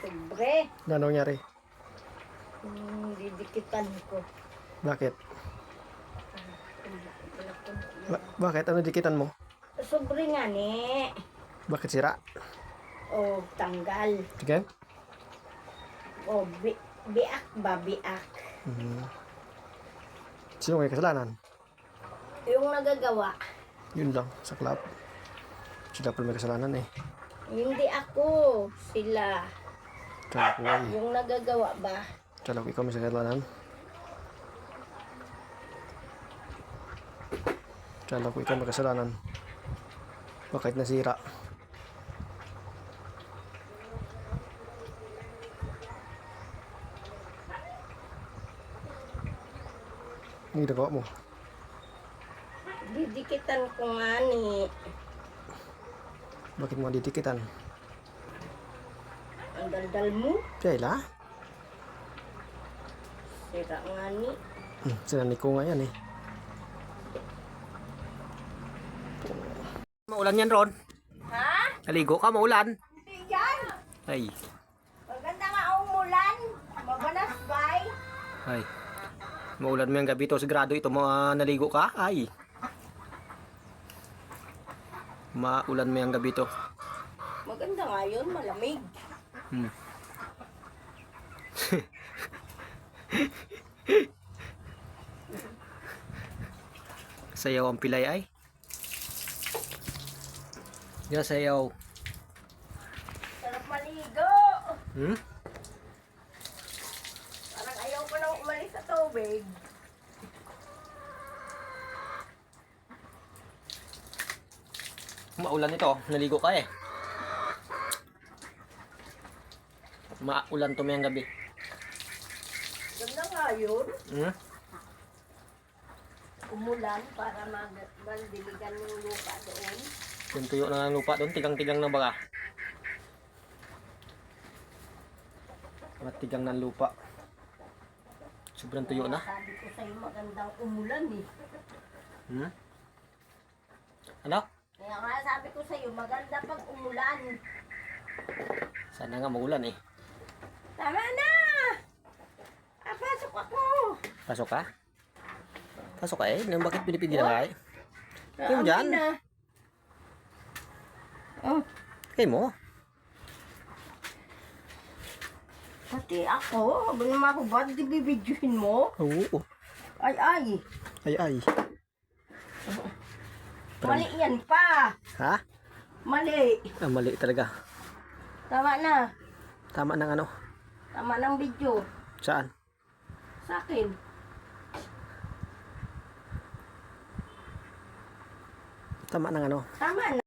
Sobre. Ano nangyari? Didikitan ko. Bakit? Bakit? Ano dikitan mo? Sobre nga ni. Bakit sira? O tanggal. Sige? O biak ba biak. Sino may kasalanan? Yung nagagawa. Yun lang, sa club. Sila pala may kasalanan eh. Hindi ako. Sila. Kala ko ay. Yung nagagawa ba? Kala ko ikaw may kasalanan. Kala ko ikaw may kasalanan. Bakit nasira? Ang ginagawa mo? Didikitan ko nga ni. Bakit mo didikitan? Ang daldal mo. Kayla? Sira nga ni. Sinani ko nga yan eh. Maulan yan, Ron. Ha? Naligo ka, maulan. Hindi yan. Ay. Maganda nga ang umulan. Mabanas bay. Ay. Maulan mo yung gabi to. Sigurado ito, naligo ka? Ay. Maulan mo yung gabi to. Maganda nga yun. Malamig. Sayaw ang pilay ay. Yan sayaw. Sarap maligo. Parang ayaw ko na umalis sa tubig. Maulan ito. Naligo ka eh. Maulan to mayang gabi. Ganda nga yun. Umulan para magdiligan yung lupa doon. Yung tuyo na ng lupa doon. Tigang-tigang na baga. Matigang ng lupa. Sobrang tuyo na. Sabi ko sa'yo magandang umulan eh. Ano? Kaya nga sabi ko sa'yo maganda pag umulan. Sana nga magulan eh. Tama na! Pasok ako! Pasok ka? Pasok ka eh. Bakit pinipigil na eh? Kayo mo dyan? Oh, Kayo mo? pati ako. Habang naman ako ba? Di bibidyohin mo? Oo. Ay, ay. Ay ay. Mali yan pa. Ha? Mali. Mali talaga. Tama na. Tama ng ano? Tama ng video. Saan? Sa akin. Tama ng ano? Tama na.